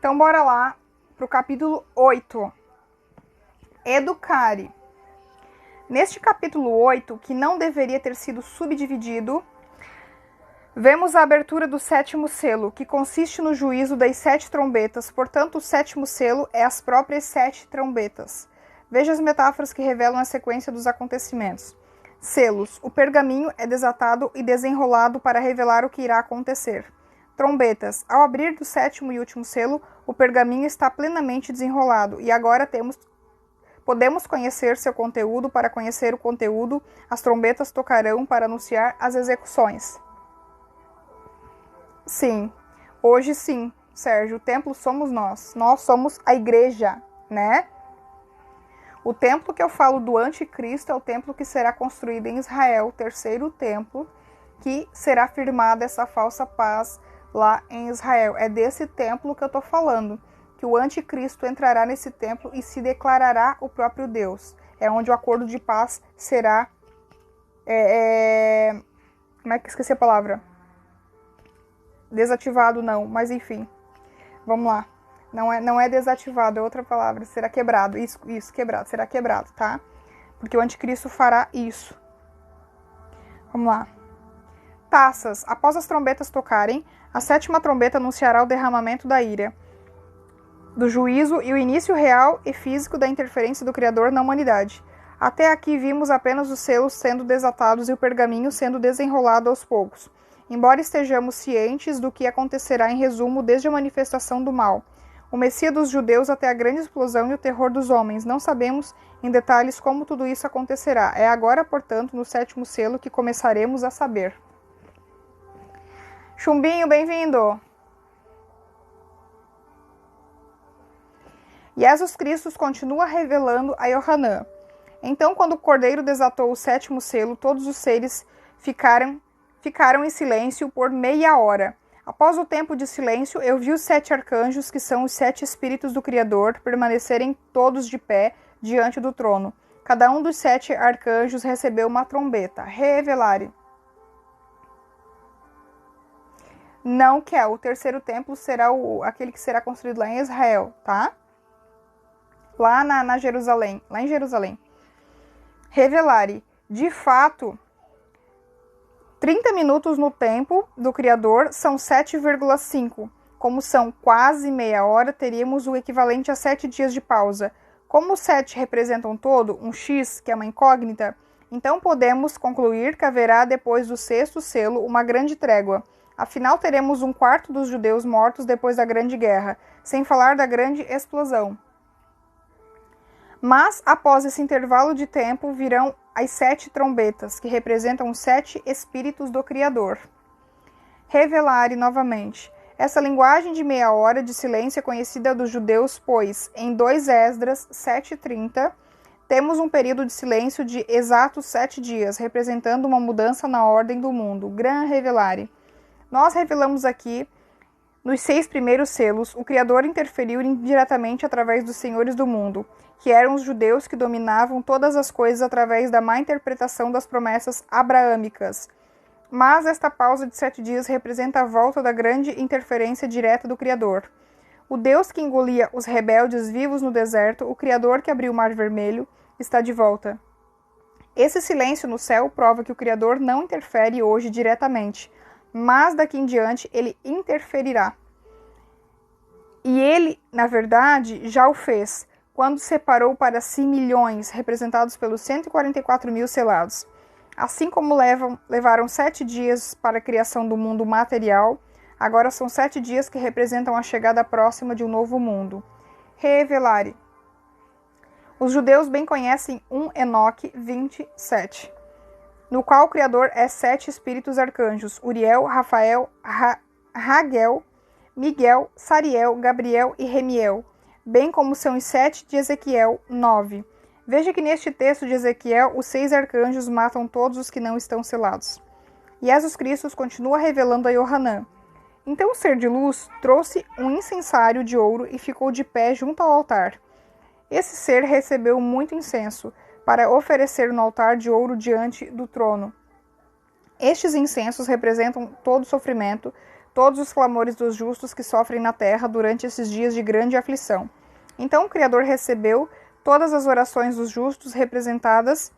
Então, bora lá para o capítulo 8. Educare. Neste capítulo 8, que não deveria ter sido subdividido, vemos a abertura do 7º selo, que consiste no juízo das 7 trombetas. Portanto, o 7º selo é as próprias 7 trombetas. Veja as metáforas que revelam a sequência dos acontecimentos. Selos. O pergaminho é desatado e desenrolado para revelar o que irá acontecer. Trombetas. Ao abrir do 7º e último selo, o pergaminho está plenamente desenrolado e agora podemos conhecer seu conteúdo. Para conhecer o conteúdo, as trombetas tocarão para anunciar as execuções. Sim, hoje sim, Sérgio, o templo somos nós. Nós somos a igreja, né? O templo que eu falo do anticristo é o templo que será construído em Israel, o 3º templo, que será firmada essa falsa paz lá em Israel. É desse templo que eu estou falando, que o anticristo entrará nesse templo e se declarará o próprio Deus. É onde o acordo de paz será... Como é que esqueci a palavra? Desativado não, mas enfim. Vamos lá. Não é desativado, é outra palavra. Será quebrado. Isso, quebrado. Será quebrado, tá? Porque o anticristo fará isso. Vamos lá. Taças. Após as trombetas tocarem, a 7ª trombeta anunciará o derramamento da ira, do juízo e o início real e físico da interferência do Criador na humanidade. Até aqui vimos apenas os selos sendo desatados e o pergaminho sendo desenrolado aos poucos. Embora estejamos cientes do que acontecerá em resumo desde a manifestação do mal, o Messias dos judeus até a grande explosão e o terror dos homens, não sabemos em detalhes como tudo isso acontecerá. É agora, portanto, no 7º selo que começaremos a saber. Chumbinho, bem-vindo! Jesus Cristo continua revelando a Yohanan. Então, quando o Cordeiro desatou o 7º selo, todos os seres ficaram em silêncio por meia hora. Após o tempo de silêncio, eu vi os 7 arcanjos, que são os 7 espíritos do Criador, permanecerem todos de pé diante do trono. Cada um dos 7 arcanjos recebeu uma trombeta. Revelare. Não que o 3º templo será aquele que será construído lá em Israel, tá? Lá em Jerusalém. Revelare. De fato, 30 minutos no tempo do Criador são 7,5. Como são quase meia hora, teríamos o equivalente a 7 dias de pausa. Como os 7 representam todo, um X, que é uma incógnita, então podemos concluir que haverá depois do 6º selo uma grande trégua. Afinal, teremos 1/4 dos judeus mortos depois da Grande Guerra, sem falar da grande explosão. Mas, após esse intervalo de tempo, virão as 7 trombetas, que representam os 7 espíritos do Criador. Revelare novamente. Essa linguagem de meia hora de silêncio é conhecida dos judeus, pois, em 2 Esdras 7:30, temos um período de silêncio de exatos 7 dias, representando uma mudança na ordem do mundo. Gran Revelare. Nós revelamos aqui, nos 6 primeiros selos, o Criador interferiu indiretamente através dos senhores do mundo, que eram os judeus que dominavam todas as coisas através da má interpretação das promessas abraâmicas. Mas esta pausa de 7 dias representa a volta da grande interferência direta do Criador. O Deus que engolia os rebeldes vivos no deserto, o Criador que abriu o Mar Vermelho, está de volta. Esse silêncio no céu prova que o Criador não interfere hoje diretamente, mas daqui em diante ele interferirá. E ele, na verdade, já o fez, quando separou para si milhões, representados pelos 144.000 selados. Assim como levaram 7 dias para a criação do mundo material, agora são 7 dias que representam a chegada próxima de um novo mundo. Revelare. Os judeus bem conhecem 1 Enoque 27. No qual o Criador é 7 espíritos arcanjos, Uriel, Rafael, Raguel, Miguel, Sariel, Gabriel e Remiel, bem como são os 7 de Ezequiel 9. Veja que neste texto de Ezequiel, os 6 arcanjos matam todos os que não estão selados. Jesus Cristo continua revelando a Yohanan. Então o ser de luz trouxe um incensário de ouro e ficou de pé junto ao altar. Esse ser recebeu muito incenso, para oferecer no altar de ouro diante do trono. Estes incensos representam todo o sofrimento, todos os clamores dos justos que sofrem na terra durante esses dias de grande aflição. Então o Criador recebeu todas as orações dos justos representadas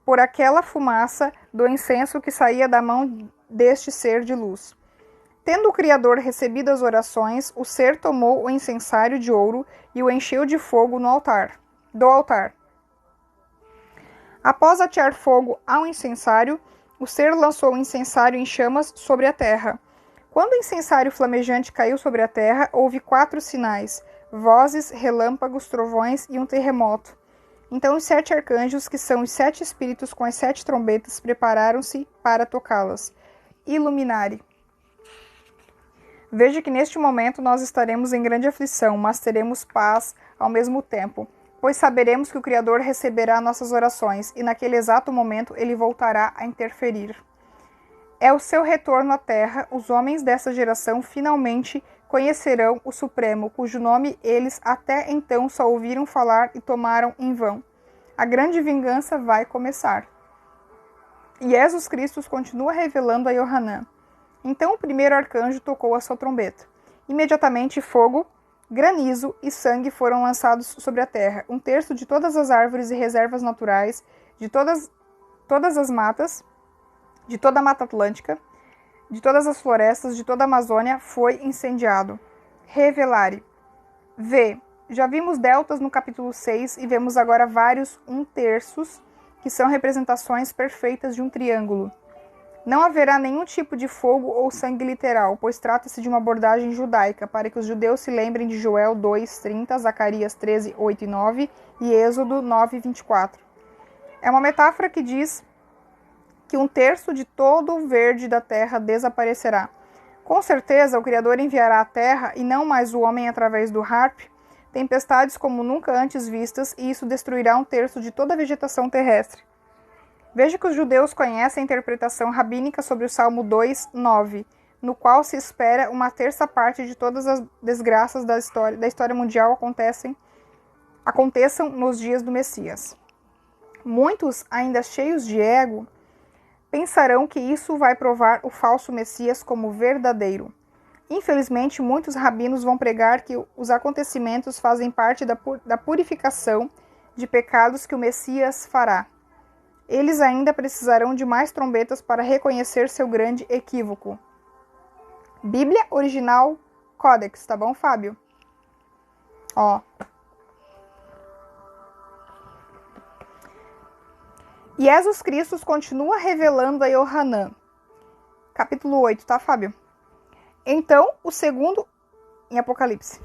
por aquela fumaça do incenso que saía da mão deste ser de luz. Tendo o Criador recebido as orações, o ser tomou o incensário de ouro e o encheu de fogo do altar. Após atear fogo ao incensário, o ser lançou o incensário em chamas sobre a terra. Quando o incensário flamejante caiu sobre a terra, houve 4 sinais: vozes, relâmpagos, trovões e um terremoto. Então os 7 arcanjos, que são os 7 espíritos com as 7 trombetas, prepararam-se para tocá-las. Iluminare. Veja que neste momento nós estaremos em grande aflição, mas teremos paz ao mesmo tempo, pois saberemos que o Criador receberá nossas orações e naquele exato momento ele voltará a interferir. É o seu retorno à Terra, os homens dessa geração finalmente conhecerão o Supremo, cujo nome eles até então só ouviram falar e tomaram em vão. A grande vingança vai começar. E Jesus Cristo continua revelando a Yohanan. Então o primeiro arcanjo tocou a sua trombeta. Imediatamente fogo, granizo e sangue foram lançados sobre a terra. 1/3 de todas as árvores e reservas naturais, de todas as matas, de toda a Mata Atlântica, de todas as florestas, de toda a Amazônia foi incendiado. Revelare. Vê, já vimos deltas no capítulo 6 e vemos agora vários 1/3, que são representações perfeitas de um triângulo. Não haverá nenhum tipo de fogo ou sangue literal, pois trata-se de uma abordagem judaica, para que os judeus se lembrem de Joel 2:30, Zacarias 13:8 e 9 e Êxodo 9:24. É uma metáfora que diz que 1/3 de todo o verde da terra desaparecerá. Com certeza, o Criador enviará à terra, e não mais o homem através do harp, tempestades como nunca antes vistas, e isso destruirá 1/3 de toda a vegetação terrestre. Veja que os judeus conhecem a interpretação rabínica sobre o Salmo 2:9, no qual se espera uma 1/3 parte de todas as desgraças da história mundial aconteçam nos dias do Messias. Muitos, ainda cheios de ego, pensarão que isso vai provar o falso Messias como verdadeiro. Infelizmente, muitos rabinos vão pregar que os acontecimentos fazem parte da purificação de pecados que o Messias fará. Eles ainda precisarão de mais trombetas para reconhecer seu grande equívoco. Bíblia Original Codex, tá bom, Fábio? Ó. E Jesus Cristo continua revelando a Yohanan. Capítulo 8, tá, Fábio? Então, em Apocalipse.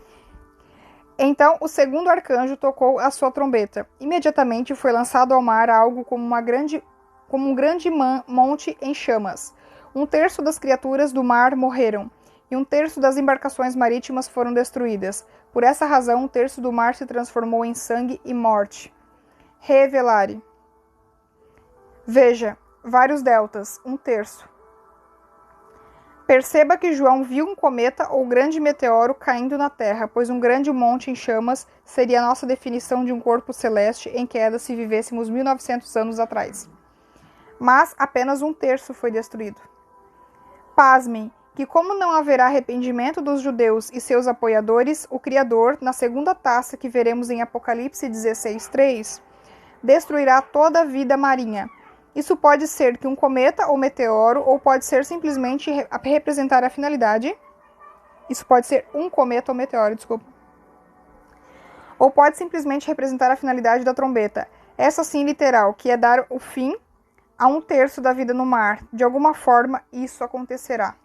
Então, o segundo arcanjo tocou a sua trombeta. Imediatamente foi lançado ao mar algo como um grande monte em chamas. 1/3 das criaturas do mar morreram, e 1/3 das embarcações marítimas foram destruídas. Por essa razão, 1/3 do mar se transformou em sangue e morte. Revelare. Veja, vários deltas, 1/3. Perceba que João viu um cometa ou grande meteoro caindo na Terra, pois um grande monte em chamas seria a nossa definição de um corpo celeste em queda se vivêssemos 1900 anos atrás. Mas apenas 1/3 foi destruído. Pasmem, que como não haverá arrependimento dos judeus e seus apoiadores, o Criador, na segunda taça que veremos em Apocalipse 16:3, destruirá toda a vida marinha. Isso pode ser que um cometa ou meteoro, ou pode ser simplesmente representar a finalidade. Isso pode ser um cometa ou meteoro, desculpa. Ou pode simplesmente representar a finalidade da trombeta. Essa sim literal, que é dar o fim a 1/3 da vida no mar. De alguma forma, isso acontecerá.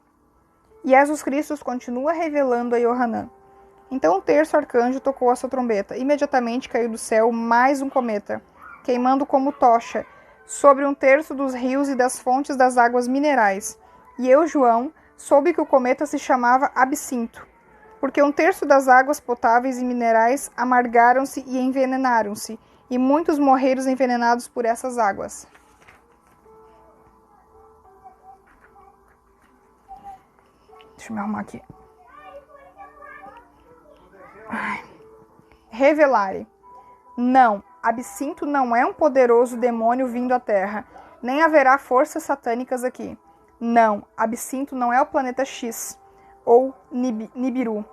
E Jesus Cristo continua revelando a Yohanan. Então o 3º arcanjo tocou a sua trombeta. Imediatamente caiu do céu mais um cometa, queimando como tocha, sobre 1/3 dos rios e das fontes das águas minerais. E eu, João, soube que o cometa se chamava Absinto, porque 1/3 das águas potáveis e minerais amargaram-se e envenenaram-se, e muitos morreram envenenados por essas águas. Deixa eu me arrumar aqui. Revelare. Não, Absinto não é um poderoso demônio vindo à Terra, nem haverá forças satânicas aqui. Não, Absinto não é o planeta X. ou Nibiru,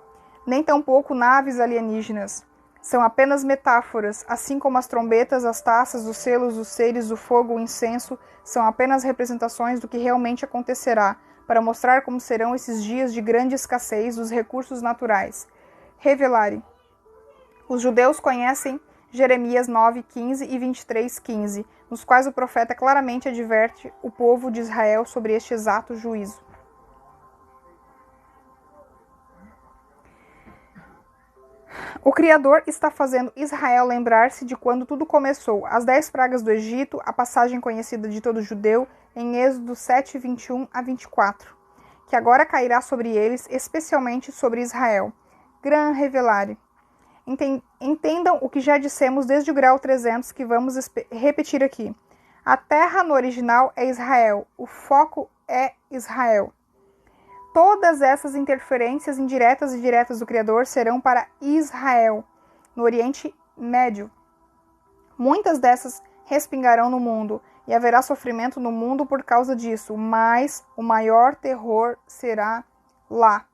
nem tampouco naves alienígenas. São apenas metáforas, assim como as trombetas, as taças, os selos, os seres, o fogo, o incenso, são apenas representações do que realmente acontecerá, para mostrar como serão esses dias de grande escassez dos recursos naturais. Revelare. Os judeus conhecem Jeremias 9:15 e 23:15, nos quais o profeta claramente adverte o povo de Israel sobre este exato juízo. O Criador está fazendo Israel lembrar-se de quando tudo começou, as 10 pragas do Egito, a passagem conhecida de todo judeu em Êxodo 7:21 a 24, que agora cairá sobre eles, especialmente sobre Israel. Gran revelare. Entendam o que já dissemos desde o grau 300, que vamos repetir aqui. A terra no original é Israel, o foco é Israel. Todas essas interferências indiretas e diretas do Criador serão para Israel, no Oriente Médio. Muitas dessas respingarão no mundo, e haverá sofrimento no mundo por causa disso, mas o maior terror será lá.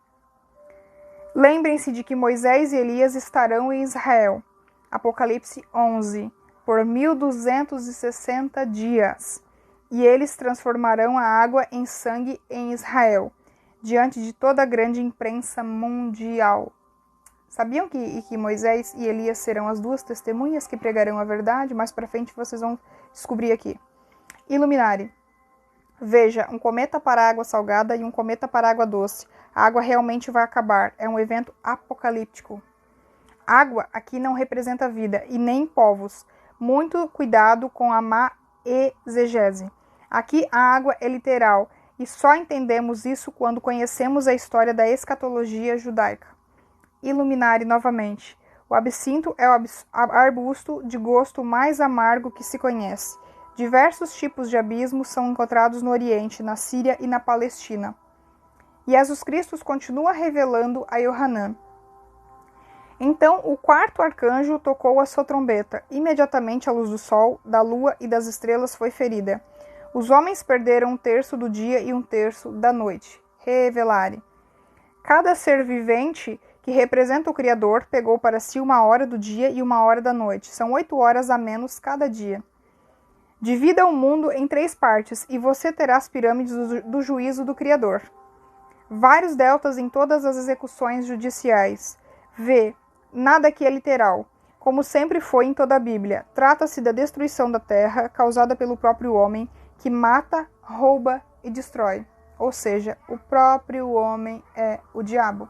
Lembrem-se de que Moisés e Elias estarão em Israel. Apocalipse 11, por 1260 dias. E eles transformarão a água em sangue em Israel, diante de toda a grande imprensa mundial. Sabiam que Moisés e Elias serão as duas testemunhas que pregarão a verdade? Mais para frente vocês vão descobrir aqui. Iluminare. Veja, um cometa para água salgada e um cometa para água doce. A água realmente vai acabar. É um evento apocalíptico. Água aqui não representa vida e nem povos. Muito cuidado com a má exegese. Aqui a água é literal e só entendemos isso quando conhecemos a história da escatologia judaica. Iluminare novamente. O absinto é o arbusto de gosto mais amargo que se conhece. Diversos tipos de abismos são encontrados no Oriente, na Síria e na Palestina. Jesus Cristo continua revelando a Yohanan. Então o quarto arcanjo tocou a sua trombeta. Imediatamente a luz do sol, da lua e das estrelas foi ferida. Os homens perderam um terço do dia e um terço da noite. Revelare. Cada ser vivente que representa o Criador pegou para si 1 hora do dia e 1 hora da noite. São 8 horas a menos cada dia. Divida o mundo em 3 partes e você terá as pirâmides do juízo do Criador. Vários deltas em todas as execuções judiciais. V. Nada aqui é literal. Como sempre foi em toda a Bíblia, trata-se da destruição da terra causada pelo próprio homem, que mata, rouba e destrói. Ou seja, o próprio homem é o diabo.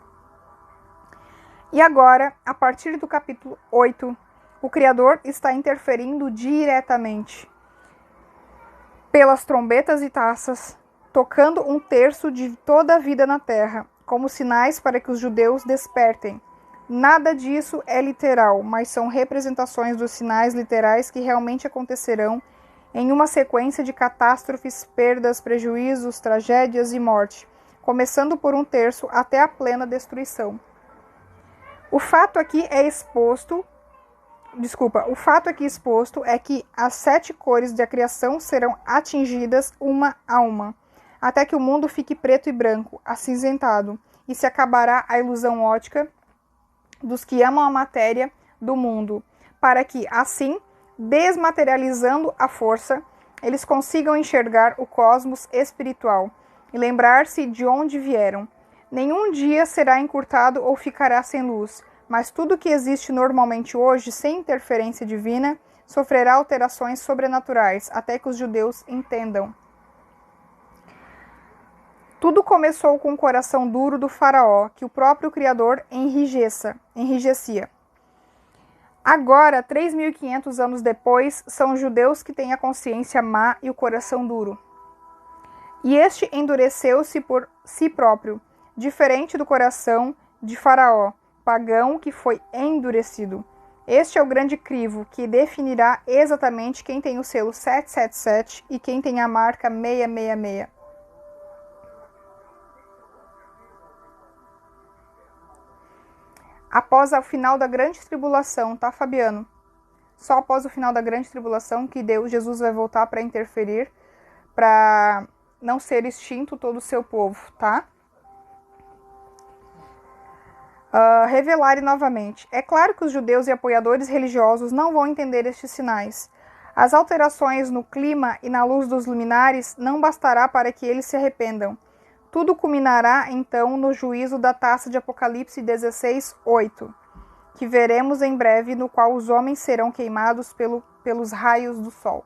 E agora, a partir do capítulo 8, o Criador está interferindo diretamente pelas trombetas e taças, tocando um terço de toda a vida na terra, como sinais para que os judeus despertem. Nada disso é literal, mas são representações dos sinais literais que realmente acontecerão em uma sequência de catástrofes, perdas, prejuízos, tragédias e morte, começando por um terço até a plena destruição. O fato aqui exposto é que as 7 cores da criação serão atingidas uma a uma, até que o mundo fique preto e branco, acinzentado, e se acabará a ilusão ótica dos que amam a matéria do mundo, para que, assim, desmaterializando a força, eles consigam enxergar o cosmos espiritual e lembrar-se de onde vieram. Nenhum dia será encurtado ou ficará sem luz, mas tudo que existe normalmente hoje, sem interferência divina, sofrerá alterações sobrenaturais, até que os judeus entendam. Tudo começou com o coração duro do faraó, que o próprio Criador enrijecia. Agora, 3.500 anos depois, são os judeus que têm a consciência má e o coração duro. E este endureceu-se por si próprio, diferente do coração de Faraó, pagão, que foi endurecido. Este é o grande crivo, que definirá exatamente quem tem o selo 777 e quem tem a marca 666. Após o final da grande tribulação, tá, Fabiano? Só após o final da grande tribulação que Jesus vai voltar para interferir, para não ser extinto todo o seu povo, tá? Revelare novamente. É claro que os judeus e apoiadores religiosos não vão entender estes sinais. As alterações no clima e na luz dos luminares não bastará para que eles se arrependam. Tudo culminará, então, no juízo da taça de Apocalipse 16:8, que veremos em breve, no qual os homens serão queimados pelos raios do sol.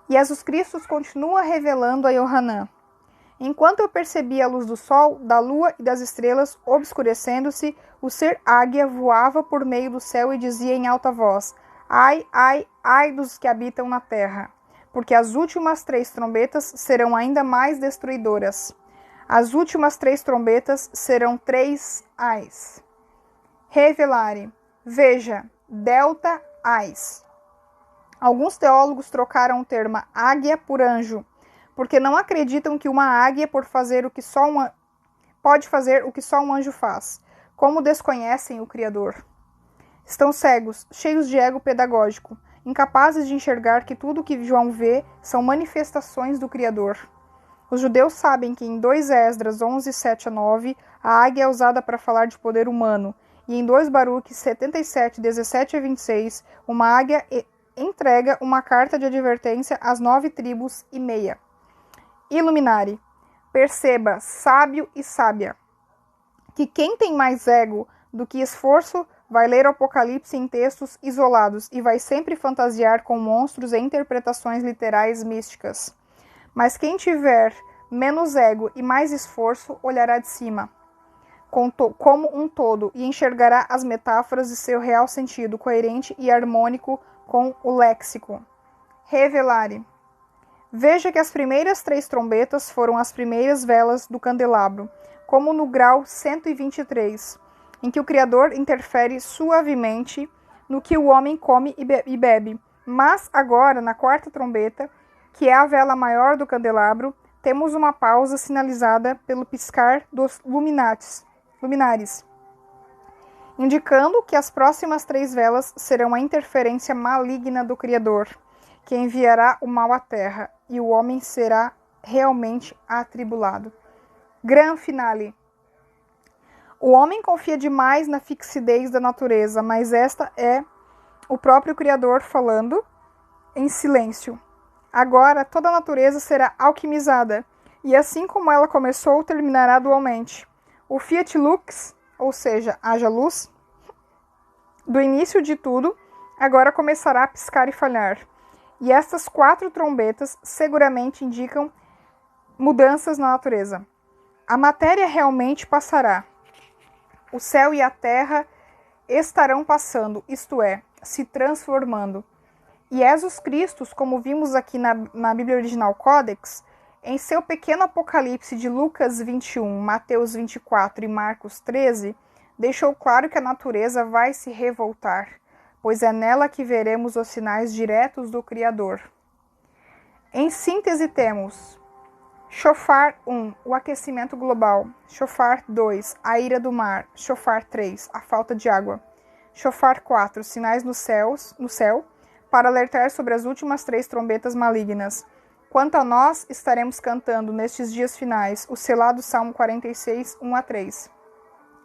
E Jesus Cristo continua revelando a Yohanan. Enquanto eu percebia a luz do sol, da lua e das estrelas obscurecendo-se, o ser águia voava por meio do céu e dizia em alta voz: Ai, ai, ai dos que habitam na terra, porque as últimas 3 trombetas serão ainda mais destruidoras. As últimas 3 trombetas serão 3 ais. Revelare. Veja, delta ais. Alguns teólogos trocaram o termo águia por anjo, porque não acreditam que uma águia pode fazer o que só um anjo faz, como desconhecem o Criador. Estão cegos, cheios de ego pedagógico, incapazes de enxergar que tudo o que João vê são manifestações do Criador. Os judeus sabem que em 2 Esdras 11, 7-9, a águia é usada para falar de poder humano, e em 2 Baruque 77, 17-26, uma águia entrega uma carta de advertência às 9 tribos e meia. Iluminare. Perceba, sábio e sábia, que quem tem mais ego do que esforço vai ler o Apocalipse em textos isolados e vai sempre fantasiar com monstros e interpretações literais místicas. Mas quem tiver menos ego e mais esforço olhará de cima, como um todo, e enxergará as metáforas de seu real sentido, coerente e harmônico com o léxico. Revelare. Veja que as primeiras 3 trombetas foram as primeiras velas do candelabro, como no grau 123, em que o Criador interfere suavemente no que o homem come e bebe. Mas agora, na 4ª trombeta, que é a vela maior do candelabro, temos uma pausa sinalizada pelo piscar dos luminares, indicando que as próximas 3 velas serão a interferência maligna do Criador, que enviará o mal à terra, e o homem será realmente atribulado. Gran finale. O homem confia demais na fixidez da natureza, mas esta é o próprio Criador falando em silêncio. Agora toda a natureza será alquimizada, e assim como ela começou, terminará dualmente. O Fiat Lux, ou seja, haja luz, do início de tudo, agora começará a piscar e falhar. E estas 4 trombetas seguramente indicam mudanças na natureza. A matéria realmente passará. O céu e a terra estarão passando, isto é, se transformando. E Jesus Cristo, como vimos aqui na Bíblia Original Codex, em seu pequeno apocalipse de Lucas 21, Mateus 24 e Marcos 13, deixou claro que a natureza vai se revoltar, pois é nela que veremos os sinais diretos do Criador. Em síntese temos Shofar 1, o aquecimento global. Shofar 2, a ira do mar. Shofar 3, a falta de água. Shofar 4, sinais no céu, para alertar sobre as últimas 3 trombetas malignas. Quanto a nós, estaremos cantando nestes dias finais o selado Salmo 46, 1-3.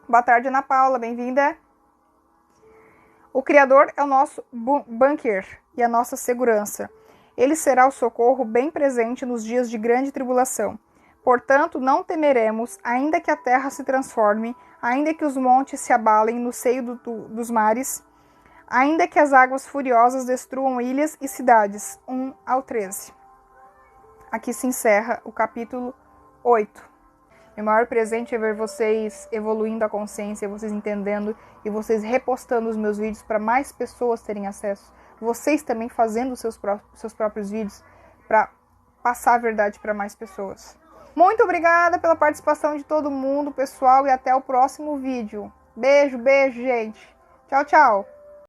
Boa tarde, Ana Paula, bem-vinda. O Criador é o nosso bunker e a nossa segurança. Ele será o socorro bem presente nos dias de grande tribulação. Portanto, não temeremos, ainda que a terra se transforme, ainda que os montes se abalem no seio dos mares, ainda que as águas furiosas destruam ilhas e cidades. 1-13. Aqui se encerra o capítulo 8. Meu maior presente é ver vocês evoluindo a consciência, vocês entendendo e vocês repostando os meus vídeos para mais pessoas terem acesso. Vocês também fazendo seus próprios vídeos para passar a verdade para mais pessoas. Muito obrigada pela participação de todo mundo, pessoal, e até o próximo vídeo. Beijo, beijo, gente. Tchau, tchau.